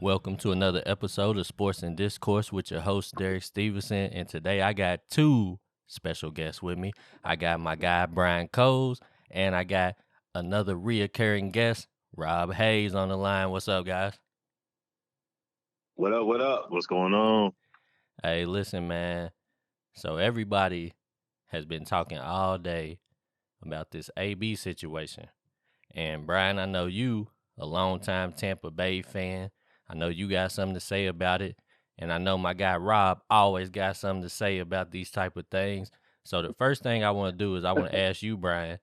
Welcome to another episode of Sports and Discourse with your host, Derek Stevenson. And today I got two special guests with me. I got my guy, Brian Coles, and I got another reoccurring guest, Rob Hayes, on the line. What's up, guys? What up? What up? What's going on? Hey, listen, man. So everybody has been talking all day about this AB situation. And Brian, I know you, a longtime Tampa Bay fan. I know you got something to say about it. And I know my guy Rob always got something to say about these type of things. So the first thing I want to do is I want to ask you, Brian,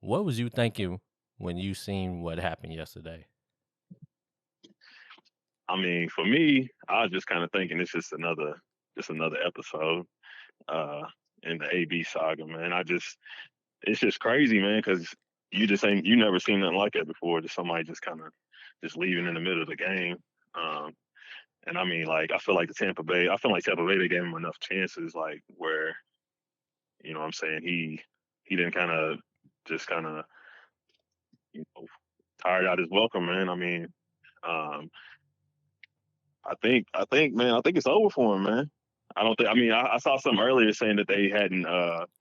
what was you thinking when you seen what happened yesterday? I mean, for me, I was just kind of thinking it's just another episode uh, in the AB saga, man. It's just crazy, man, because you never seen nothing like that before. Just somebody just kind of just leaving in the middle of the game. Um, and I mean, like, I feel like Tampa Bay, they gave him enough chances, like, where, what I'm saying, he didn't just kind of, you know, tired out his welcome, man. I mean, um, man, I think it's over for him, man. I don't think. I mean, I saw something earlier saying that they hadn't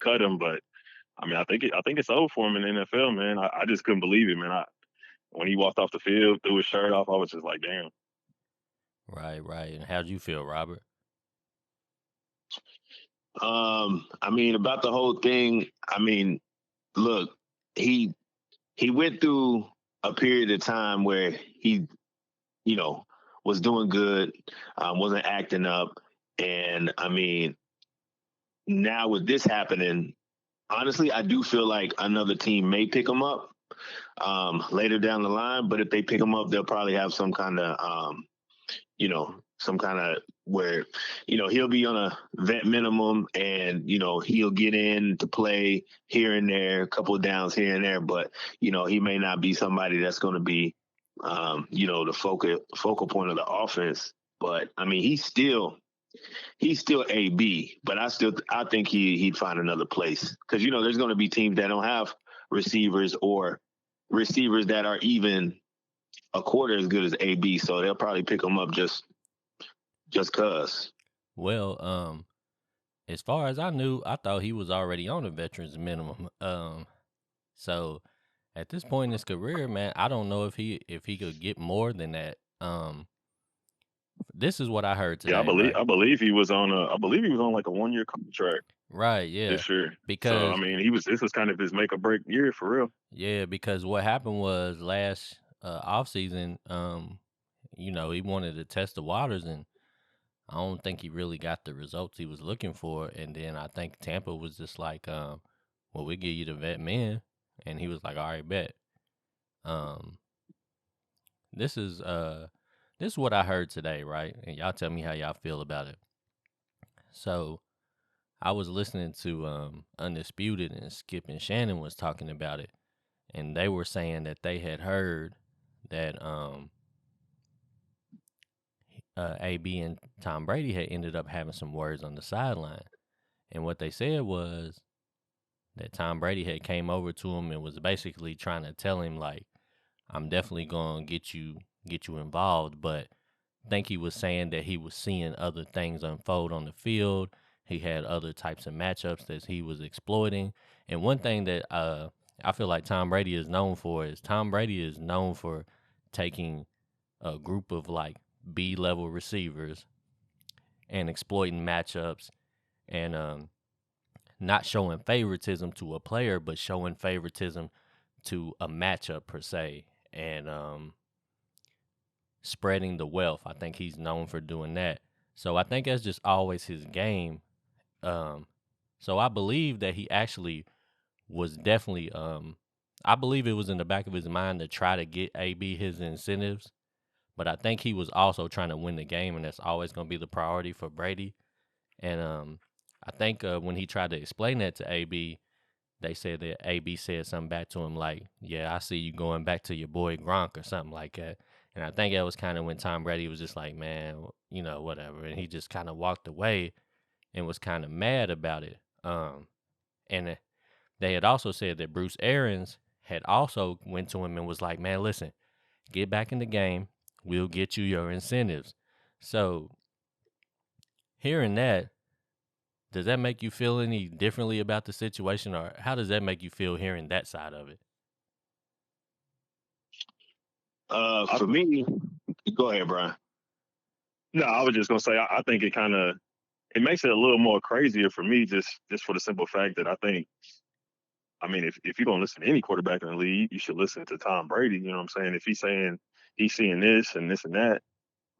cut him, but I mean, I think it's over for him in the NFL, man. I just couldn't believe it, man. When he walked off the field, threw his shirt off, I was just like, damn. Right, right. And how'd you feel, Robert? I mean, about the whole thing, I mean, look, he he went through a period of time where he, you know, was doing good, wasn't acting up, and I mean, now with this happening, honestly, I do feel like another team may pick him up later down the line. But if they pick him up, they'll probably have some kind of some kind of where, he'll be on a vet minimum and, he'll get in to play here and there, a couple of downs here and there, but, he may not be somebody that's going to be, the focal point of the offense. But I mean, he's still AB, but I think he'd find another place because, there's going to be teams that don't have receivers or receivers that are even a quarter as good as AB. So they'll probably pick him up just cause. Well, as far as I knew, I thought he was already on a veterans minimum. So at this point in his career, man, I don't know if he could get more than that. This is what I heard Yeah, today, right? I believe he was on like a 1 year contract Right, yeah. this year. So I Because mean, this was kind of his make or break year for real. because what happened was last off season, he wanted to test the waters and I don't think he really got the results he was looking for. And then I think Tampa was just like, well, we give you the vet man, and he was like, all right, bet. Um, this is this is what I heard today, right? And y'all tell me how y'all feel about it. So I was listening to Undisputed, and Skip and Shannon was talking about it, and they were saying that they had heard that AB and Tom Brady had ended up having some words on the sideline, and what they said was that Tom Brady had came over to him and was basically trying to tell him like, I'm definitely gonna get you involved, but I think he was saying that he was seeing other things unfold on the field. He had other types of matchups that he was exploiting. And one thing that I feel like Tom Brady is known for is Tom Brady is known for taking a group of like B level receivers and exploiting matchups and not showing favoritism to a player, but showing favoritism to a matchup per se, and spreading the wealth. I think he's known for doing that. So I think that's just always his game. Um, so I believe that he actually was definitely. I believe it was in the back of his mind to try to get AB his incentives, but I think he was also trying to win the game, and that's always going to be the priority for Brady. And I think when he tried to explain that to AB, they said that AB said something back to him like, "Yeah, I see you going back to your boy Gronk or something like that." And I think that was kind of when Tom Brady was just like, "Man, whatever," and he just kind of walked away and was kind of mad about it. And they had also said that Bruce Arians had also went to him and was like, "Man, listen, get back in the game. We'll get you your incentives. So hearing that, does that make you feel any differently about the situation, or how does that make you feel hearing that side of it? For me, go ahead, Brian. No, I was just gonna say I think it makes it a little more crazier for me just for the simple fact that I mean if you're gonna listen to any quarterback in the league, you should listen to Tom Brady. You know what I'm saying? If he's saying he's seeing this and that,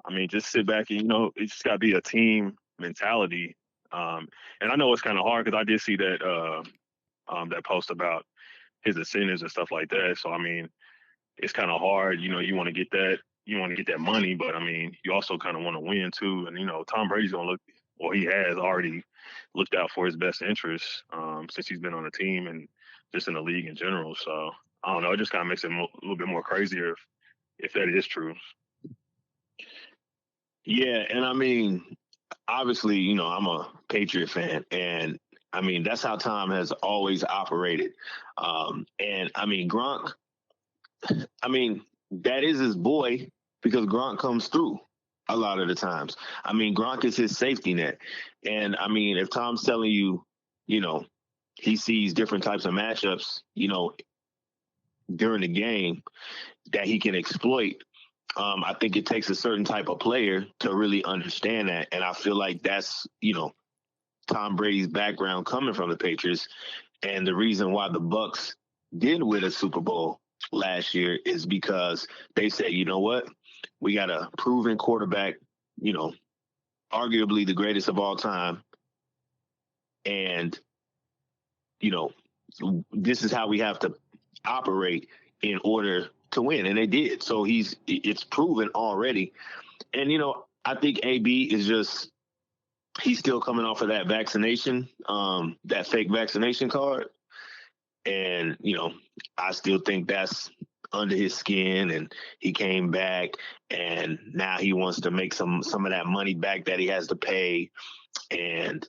I mean just sit back and it just gotta be a team mentality. And I know it's kind of hard because I did see that post about his incentives and stuff like that. So I mean, it's kind of hard. You want to get that money, but I mean, you also kind of want to win too. And Tom Brady's gonna look, or he has already looked out for his best interests since he's been on the team and just in the league in general. So I don't know. It just kind of makes it a little bit more crazier if that is true. Yeah, and I mean, obviously, I'm a Patriot fan, and I mean that's how Tom has always operated. And I mean Gronk, I mean that is his boy because Gronk comes through a lot of the times. I mean Gronk is his safety net, and I mean if Tom's telling you, you know, he sees different types of matchups, during the game that he can exploit. I think it takes a certain type of player to really understand that. And I feel like that's, Tom Brady's background coming from the Patriots. And the reason why the Bucks did win a Super Bowl last year is because they said, you know what? We got a proven quarterback, arguably the greatest of all time. And, this is how we have to operate in order to win. And they did. So it's proven already. And, I think AB is he's still coming off of that vaccination, that fake vaccination card. And, I still think that's under his skin, and he came back and now he wants to make some of that money back that he has to pay. And,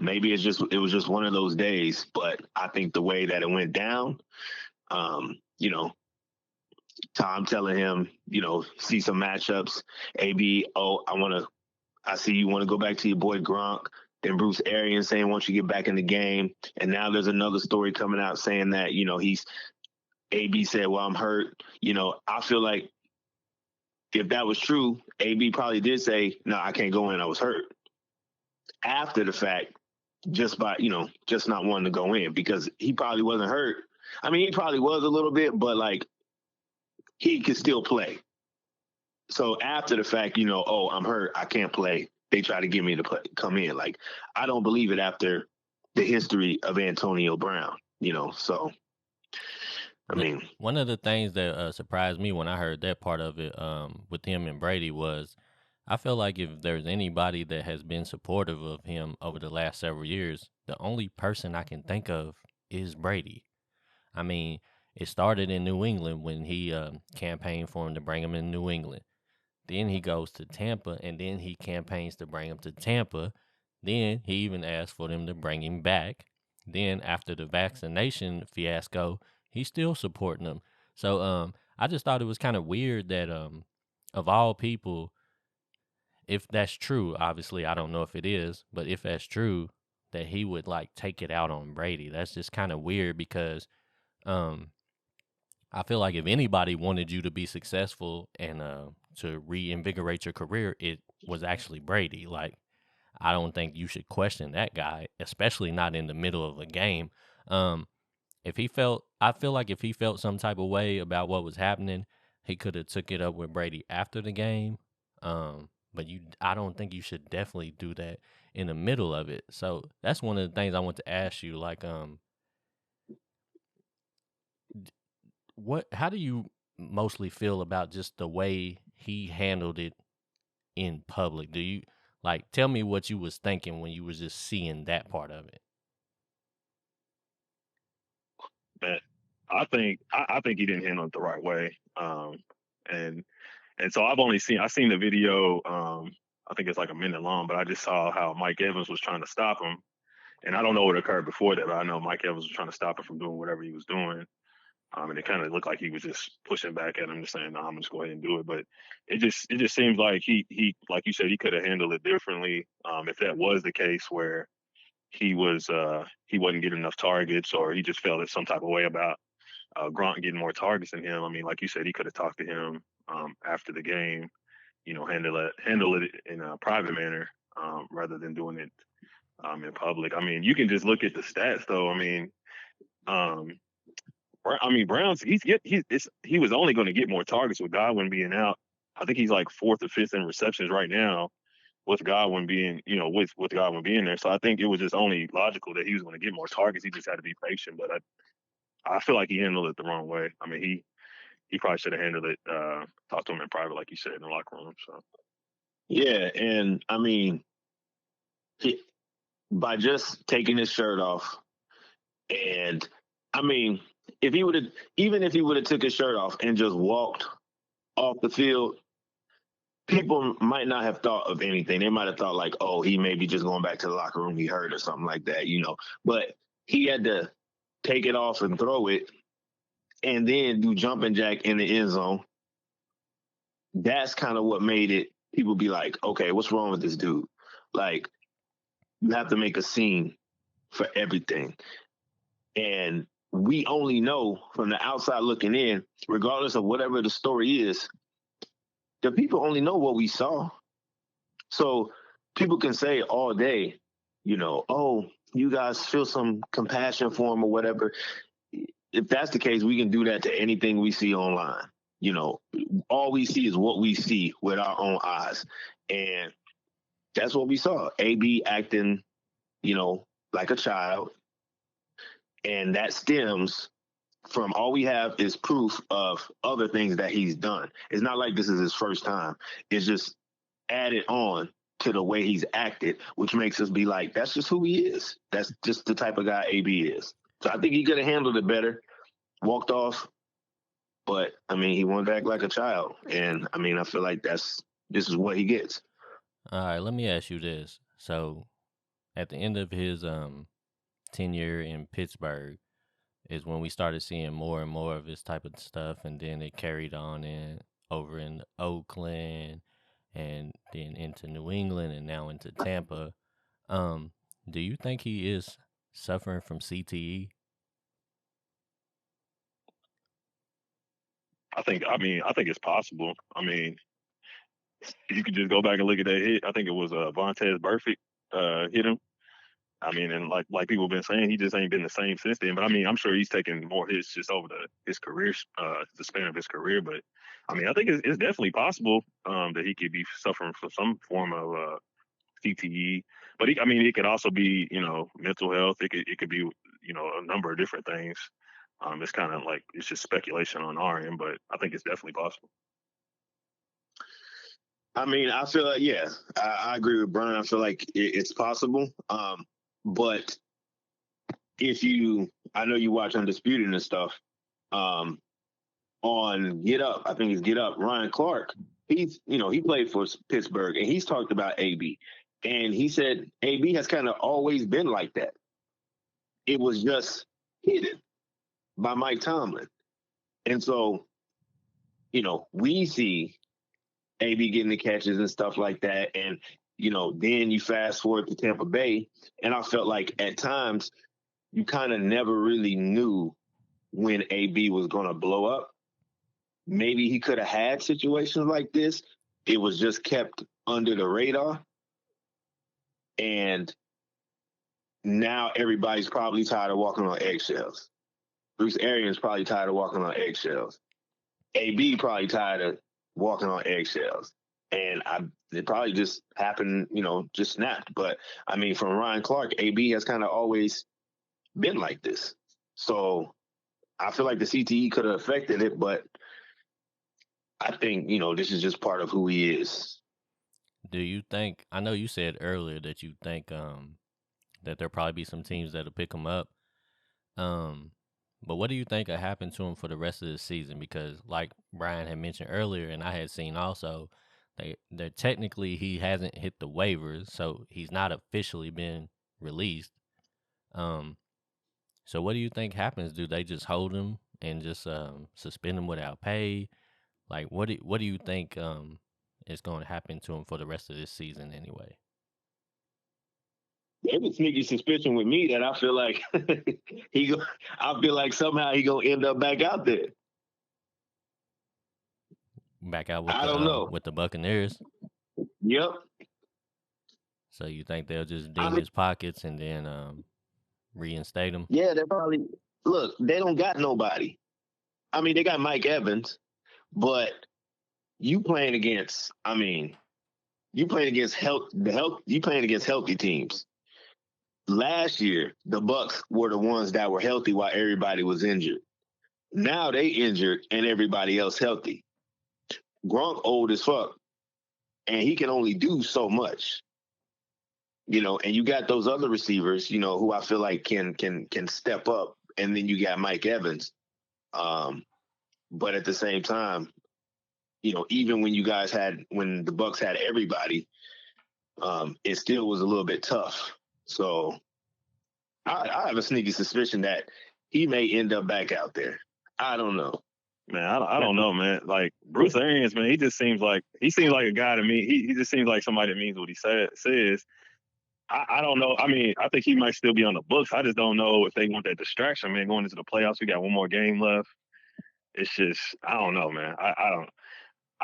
maybe it was just one of those days, but I think the way that it went down, Tom telling him, see some matchups, AB, I see you want to go back to your boy Gronk. Then Bruce Arians saying, once you get back in the game. And now there's another story coming out saying that, AB said, well, I'm hurt. I feel like if that was true, AB probably did say, no, I can't go in. I was hurt. After the fact, just by, just not wanting to go in because he probably wasn't hurt. I mean, he probably was a little bit, but like he could still play. So after the fact, oh, I'm hurt, I can't play. They try to get me to come in. Like, I don't believe it after the history of Antonio Brown, so, I mean. One of the things that surprised me when I heard that part of it with him and Brady was I feel like if there's anybody that has been supportive of him over the last several years, the only person I can think of is Brady. I mean, it started in New England when he campaigned for him to bring him in New England. Then he goes to Tampa, and then he campaigns to bring him to Tampa. Then he even asked for them to bring him back. Then after the vaccination fiasco, he's still supporting them. So I just thought it was kind of weird that of all people, if that's true, obviously I don't know if it is, but if that's true, that he would like take it out on Brady. That's just kind of weird because um I feel like if anybody wanted you to be successful and to reinvigorate your career, it was actually Brady. Like, I don't think you should question that guy, especially not in the middle of a game. Um, I feel like if he felt some type of way about what was happening, he could have took it up with Brady after the game. But I don't think you should definitely do that in the middle of it. So that's one of the things I want to ask you. Like, how do you mostly feel about just the way he handled it in public? Do you like tell me what you was thinking when you was just seeing that part of it? But I think he didn't handle it the right way. And so I seen the video. I think it's like a minute long, but I just saw how Mike Evans was trying to stop him. And I don't know what occurred before that, but I know Mike Evans was trying to stop him from doing whatever he was doing. And it kind of looked like he was just pushing back at him, just saying, "No, I'm just go ahead and do it." But it just seems like he like you said, he could have handled it differently if that was the case where he wasn't getting enough targets, or he just felt some type of way about Gronk getting more targets than him. I mean, like you said, he could have talked to him after the game, handle it in a private manner rather than doing it in public. I mean, you can just look at the stats though. Um, Browns. He was only going to get more targets with Godwin being out. I think he's like fourth or fifth in receptions right now with Godwin being, with Godwin being there. So I think it was just only logical that he was going to get more targets. He just had to be patient. But I feel like he handled it the wrong way. I mean, he probably should have handled it, talked to him in private, like you said, in the locker room. So Yeah, and I mean, by just taking his shirt off, and I mean, if he would have, even if he would have took his shirt off and just walked off the field, people might not have thought of anything. They might have thought like, oh, he may be just going back to the locker room, he hurt or something like that, But he had to take it off and throw it, and then do jumping jack in the end zone. That's kind of what made it. People be like, okay, what's wrong with this dude? Like, you have to make a scene for everything. And we only know from the outside looking in, regardless of whatever the story is, the people only know what we saw. So people can say all day, oh, you guys feel some compassion for him or whatever. If that's the case, we can do that to anything we see online. All we see is what we see with our own eyes. And that's what we saw. AB acting, like a child. And that stems from all we have is proof of other things that he's done. It's not like this is his first time. It's just added on to the way he's acted, which makes us be like, that's just who he is. That's just the type of guy AB is. So I think he could have handled it better, walked off. But, I mean, he wanted to act like a child. And, I mean, I feel like this is what he gets. All right, let me ask you this. So, at the end of his tenure in Pittsburgh is when we started seeing more and more of this type of stuff, and then it carried on over in Oakland, and then into New England, and now into Tampa. Do you think he is suffering from CTE? I think it's possible. I mean, you could just go back and look at that hit. I think it was Vontaze Burfict hit him. I mean, and like people have been saying, he just ain't been the same since then. But I mean, I'm sure he's taken more hits just over his career, the span of his career. But I mean, I think it's definitely possible that he could be suffering from some form of CTE. But it could also be mental health. It could be a number of different things. It's kind of like it's just speculation on our end, but I think it's definitely possible. I mean, I feel like, yeah, I agree with Brian. I feel like it's possible. But I know you watch Undisputed and stuff, on Get Up, I think it's Get Up, Ryan Clark, he played for Pittsburgh, and he's talked about AB. And he said AB has kind of always been like that. It was just hidden by Mike Tomlin. And so, we see AB getting the catches and stuff like that. And, then you fast forward to Tampa Bay, and I felt like at times you kind of never really knew when AB was going to blow up. Maybe he could have had situations like this. It was just kept under the radar. And now everybody's probably tired of walking on eggshells. Bruce Arians probably tired of walking on eggshells. AB probably tired of walking on eggshells. And it probably just happened, just snapped. But, I mean, from Ryan Clark, AB has kind of always been like this. So I feel like the CTE could have affected it, but I think, this is just part of who he is. Do you think, I know you said earlier that you think that there'll probably be some teams that'll pick him up. But what do you think will happen to him for the rest of the season? Because like Brian had mentioned earlier, and I had seen also, they're technically he hasn't hit the waivers, so he's not officially been released. So what do you think happens? Do they just hold him and just suspend him without pay? Like, what do you think is going to happen to him for the rest of this season anyway? There's a sneaky suspicion with me that I feel like I feel like somehow he gonna end up back out there. Back out I don't know. with the Buccaneers. Yep. So you think they'll just I ding mean, his pockets and then reinstate him? yeah, they probably look. They don't got nobody. I mean, they got Mike Evans, but you playing against. I mean, you playing against You playing against healthy teams. Last year, the Bucks were the ones that were healthy while everybody was injured. Now they injured and everybody else healthy. Gronk old as fuck, and he can only do so much. And you got those other receivers, who I feel like can step up, and then you got Mike Evans. But at the same time, even when when the Bucks had everybody, it still was a little bit tough. So I have a sneaky suspicion that he may end up back out there. I don't know. Man, I don't know, man. Like Bruce Arians, man, he seems like a guy to me. He just seems like somebody that means what he says. I don't know. I mean, I think he might still be on the books. I just don't know if they want that distraction, man. Going into the playoffs, we got one more game left. It's just I don't know, man. I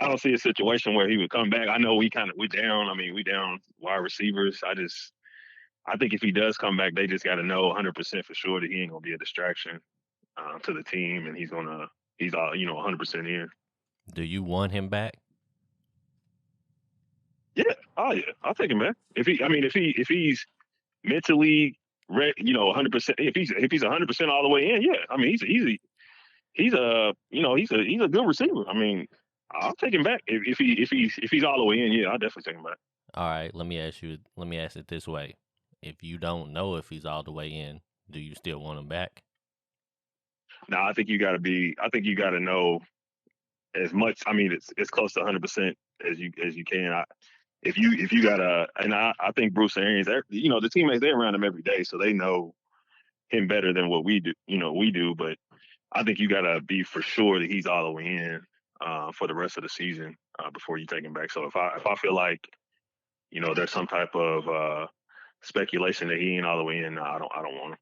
don't see a situation where he would come back. I know we down. I mean, we down wide receivers. I think if he does come back, they just got to know 100% for sure that he ain't gonna be a distraction to the team, and he's all 100% in. Do you want him back? Yeah, oh yeah, I'll take him back. If he's mentally, 100%. If he's 100% all the way in, yeah. I mean, he's a good receiver. I mean, I'll take him back if he's all the way in. Yeah, I'll definitely take him back. All right, let me ask it this way: if you don't know if he's all the way in, do you still want him back? No, I think you got to know as much. I mean, it's close to 100% as you can. If you gotta, and I think Bruce Arians, the teammates, they're around him every day, so they know him better than what we do. But I think you gotta be for sure that he's all the way in for the rest of the season before you take him back. So if I feel like there's some type of speculation that he ain't all the way in, no, I don't want him.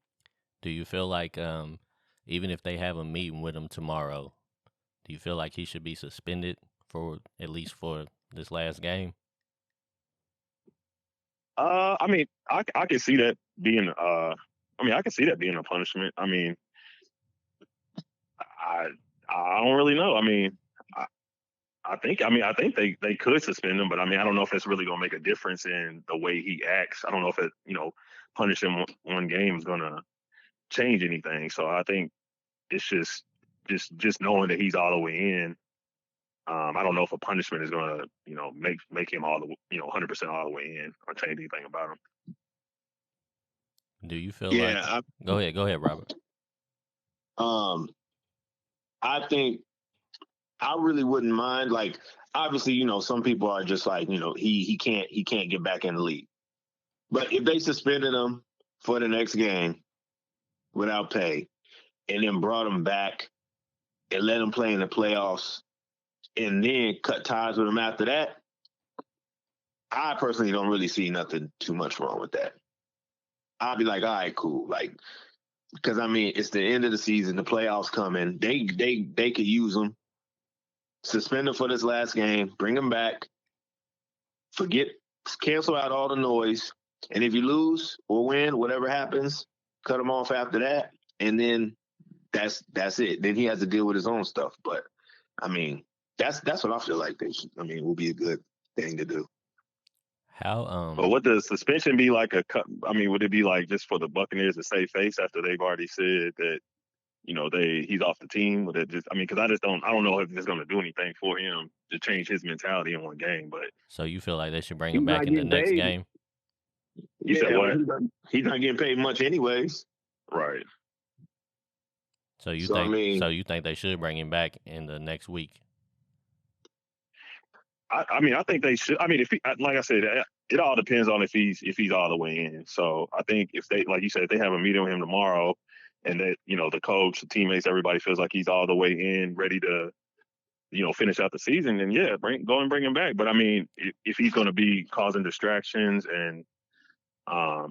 Do you feel like even if they have a meeting with him tomorrow, do you feel like he should be suspended for at least for this last game? I mean, I can see that being. I can see that being a punishment. I mean, I don't really know. I mean, I think they could suspend him, but I mean, I don't know if it's really gonna make a difference in the way he acts. I don't know if it, punishing one game is gonna change anything. So I think it's just knowing that he's all the way in. I don't know if a punishment is gonna, make him all the, 100% all the way in or change anything about him. Do you feel like? Go ahead, Robert. I think I really wouldn't mind. Like, obviously, some people are just like, he can't get back in the league. But if they suspended him for the next game without pay, and then brought him back and let him play in the playoffs, and then cut ties with him after that, I personally don't really see nothing too much wrong with that. I'll be like, all right, cool. Like, because I mean, it's the end of the season, the playoffs coming. They could use him. Suspend him for this last game, bring him back, cancel out all the noise, and if you lose or win, whatever happens, cut him off after that, and then that's it. Then he has to deal with his own stuff. But I mean, that's what I feel like will be a good thing to do. How But would the suspension be like would it be like just for the Buccaneers to save face after they've already said that he's off the team? Would it just, because I don't know if it's going to do anything for him to change his mentality in one game. But so you feel like they should bring him back in the next game? You said what? He's not getting paid much anyways. Right. So you think they should bring him back in the next week? I think they should. I mean, like I said, it all depends on if he's all the way in. So I think if they, like you said, if they have a meeting with him tomorrow, and that, the coach, the teammates, everybody feels like he's all the way in, ready to, finish out the season, then yeah, go and bring him back. But I mean, if he's going to be causing distractions and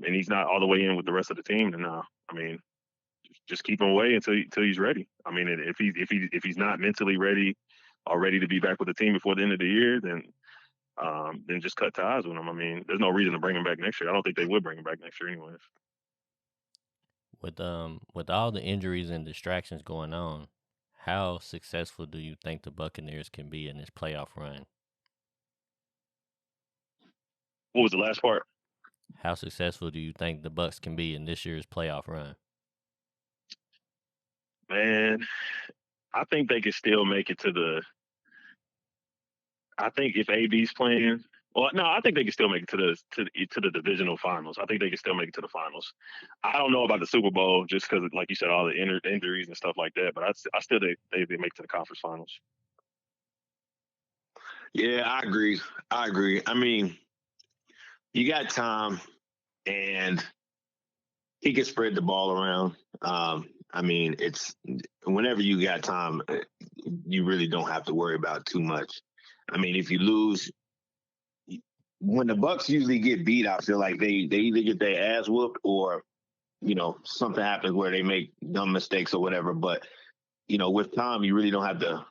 he's not all the way in with the rest of the team, then no. I mean, just keep him away until he's ready. I mean, if he's not mentally ready or ready to be back with the team before the end of the year, then just cut ties with him. I mean, there's no reason to bring him back next year. I don't think they would bring him back next year anyways. With all the injuries and distractions going on, how successful do you think the Buccaneers can be in this playoff run? What was the last part? How successful do you think the Bucs can be in this year's playoff run? Man, I think they could still make it to the. I think if AB's playing, well, no, I think they can still make it to the divisional finals. I think they can still make it to the finals. I don't know about the Super Bowl just because, like you said, all the injuries and stuff like that. But I still think they make it to the conference finals. Yeah, I agree. I mean, you got Tom, and he can spread the ball around. I mean, it's whenever you got Tom, you really don't have to worry about too much. I mean, if you lose, when the Bucs usually get beat, I feel like they either get their ass whooped or, something happens where they make dumb mistakes or whatever. But, with Tom, you really don't have to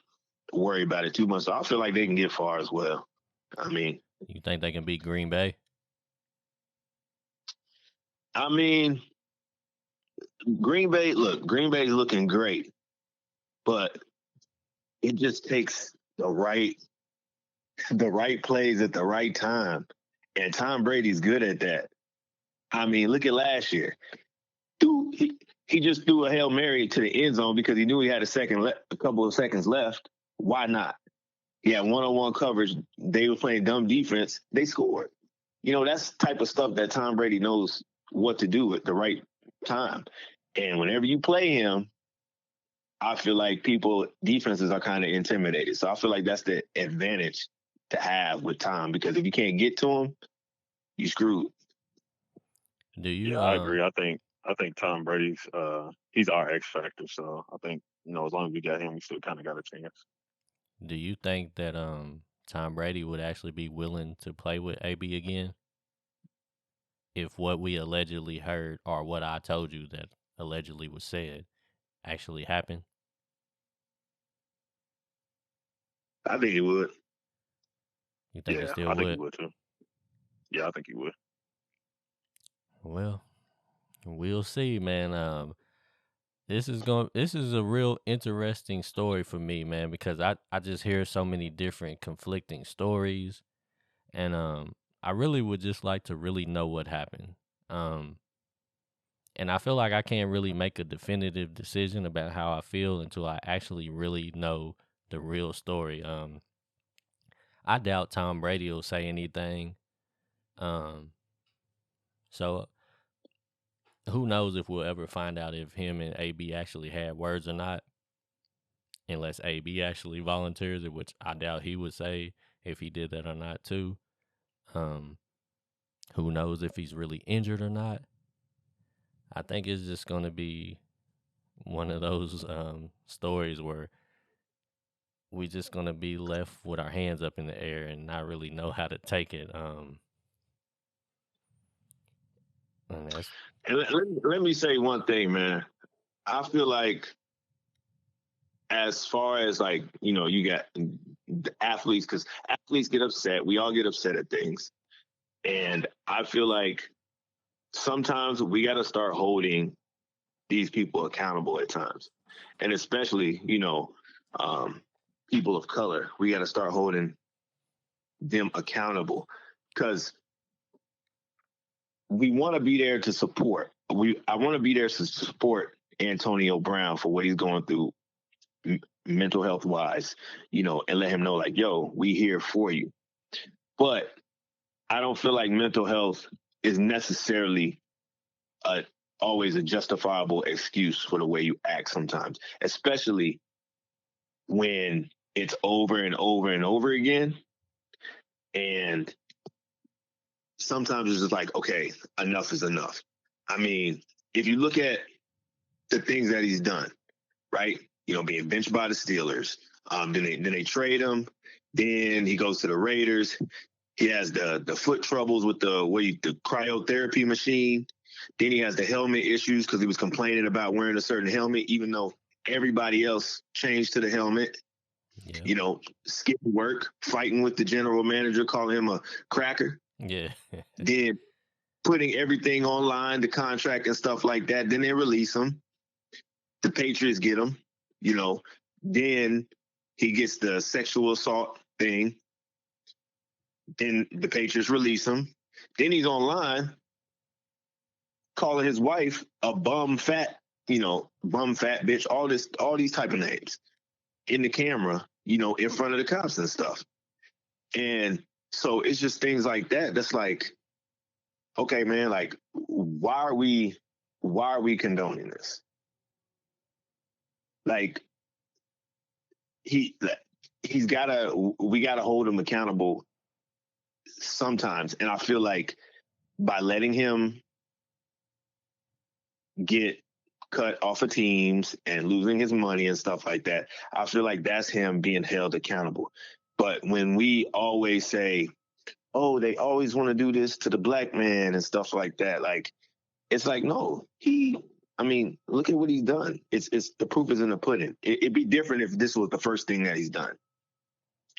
worry about it too much. So I feel like they can get far as well. I mean, you think they can beat Green Bay? I mean, Green Bay's looking great, but it just takes the right plays at the right time. And Tom Brady's good at that. I mean, look at last year. Dude, he just threw a Hail Mary to the end zone because he knew he had a couple of seconds left. Why not? He had one-on-one coverage. They were playing dumb defense. They scored. That's the type of stuff that Tom Brady knows what to do at the right time. And whenever you play him, I feel like defenses are kind of intimidated. So I feel like that's the advantage to have with Tom, because if you can't get to him, you screwed. Do you? Yeah, I agree. I think Tom Brady's he's our X factor. So I think as long as we got him, we still kind of got a chance. Do you think that Tom Brady would actually be willing to play with AB again if what we allegedly heard or what I told you that allegedly was said actually happened? I think he would. You think he still I think would? he would too. Yeah, I think he would. Well, we'll see, man. This is a real interesting story for me, man, because I just hear so many different conflicting stories, and I really would just like to really know what happened. And I feel like I can't really make a definitive decision about how I feel until I actually really know the real story. I doubt Tom Brady will say anything. So who knows if we'll ever find out if him and AB actually had words or not, unless AB actually volunteers it, which I doubt he would say if he did that or not too. Who knows if he's really injured or not. I think it's just going to be one of those stories where we just going to be left with our hands up in the air and not really know how to take it. And let me say one thing, man. I feel like as far as you got the athletes, because athletes get upset. We all get upset at things. And I feel like sometimes we got to start holding these people accountable at times. And especially, people of color, we got to start holding them accountable, because we want to be there to support. I want to be there to support Antonio Brown for what he's going through mental health wise, and let him know yo, we here for you. But I don't feel like mental health is necessarily always a justifiable excuse for the way you act sometimes, especially when it's over and over and over again. And sometimes it's just okay, enough is enough. I mean, if you look at the things that he's done, right? You know, being benched by the Steelers. Then they trade him. Then he goes to the Raiders. He has the foot troubles with the cryotherapy machine. Then he has the helmet issues because he was complaining about wearing a certain helmet, even though everybody else changed to the helmet. Yeah. You know, skipping work, fighting with the general manager, calling him a cracker. Yeah. Then putting everything online, the contract and stuff like that. Then they release him. The Patriots get him. You know, then he gets the sexual assault thing. Then the Patriots release him. Then he's online calling his wife a bum fat bitch, all these type of names in the camera, you know, in front of the cops and stuff. And so it's just things like that. That's like, okay, man, like, why are we condoning this? Like, we gotta hold him accountable sometimes. And I feel like by letting him get cut off of teams and losing his money and stuff like that, I feel like that's him being held accountable. But when we always say, oh, they always want to do this to the black man and stuff like that, like, it's like, no, look at what he's done. It's the proof is in the pudding. It'd be different if this was the first thing that he's done.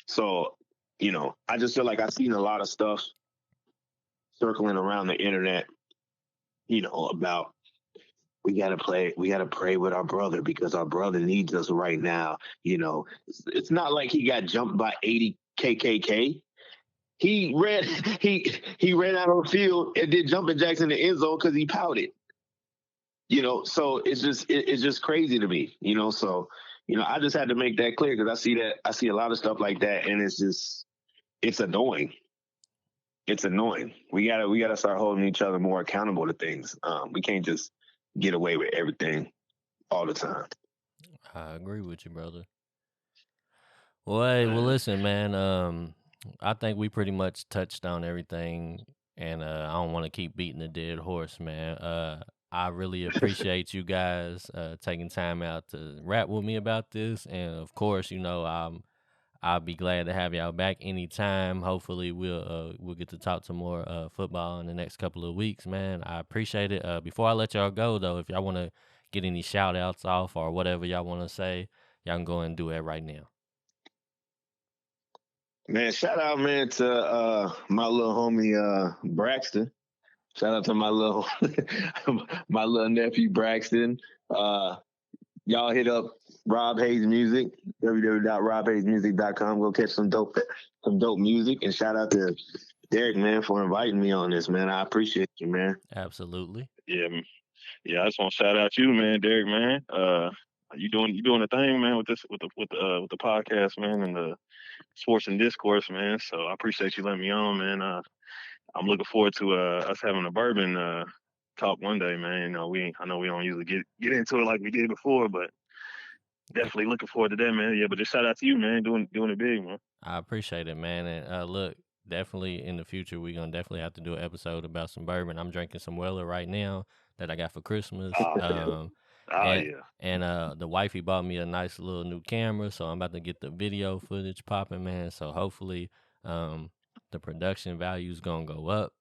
So, you know, I just feel like I've seen a lot of stuff circling around the internet, you know, about we gotta pray with our brother because our brother needs us right now. You know, it's not like he got jumped by 80 KKK. He ran out on the field and did jumping jacks in the end zone because he pouted. You know, so it's just crazy to me. You know, so, you know, I just had to make that clear because I see a lot of stuff like that, and it's annoying. It's annoying. We gotta start holding each other more accountable to things. We can't just get away with everything all the time. I agree with you, brother. Well, hey, well, listen, man. I think we pretty much touched on everything, and I don't want to keep beating a dead horse, man. I really appreciate you guys taking time out to rap with me about this, and of course, you know, I'll be glad to have y'all back anytime. Hopefully, we'll get to talk some more football in the next couple of weeks, man. I appreciate it. Before I let y'all go, though, if y'all want to get any shout outs off or whatever y'all want to say, y'all can go and do it right now. Man, shout out, man, to my little homie Braxton. Shout out to my little nephew Braxton. Y'all hit up Rob Hayes Music, www.robhayesmusic.com. Go catch some dope music. And shout out to Derek, man, for inviting me on this, man. I appreciate you, man. Absolutely. Yeah, I just want to shout out you, man, Derek, man. You doing the thing, man, with the podcast, man, and the Sports and Discourse, man. So I appreciate you letting me on, man. I'm looking forward to us having a bourbon talk one day, man. You know, I know we don't usually get into it like we did before, but definitely looking forward to that, man. Yeah, but just shout out to you, man, doing it big, man. I appreciate it, man. And look, definitely in the future, we're gonna definitely have to do an episode about some bourbon. I'm drinking some Weller right now that I got for Christmas. And the wifey bought me a nice little new camera, so I'm about to get the video footage popping, man. So hopefully, the production value is gonna go up,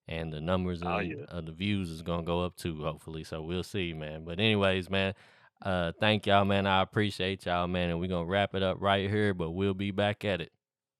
and the numbers of the views is gonna go up too. Hopefully, so we'll see, man. But anyways, man. Thank y'all, man. I appreciate y'all, man. And we're gonna wrap it up right here, but we'll be back at it.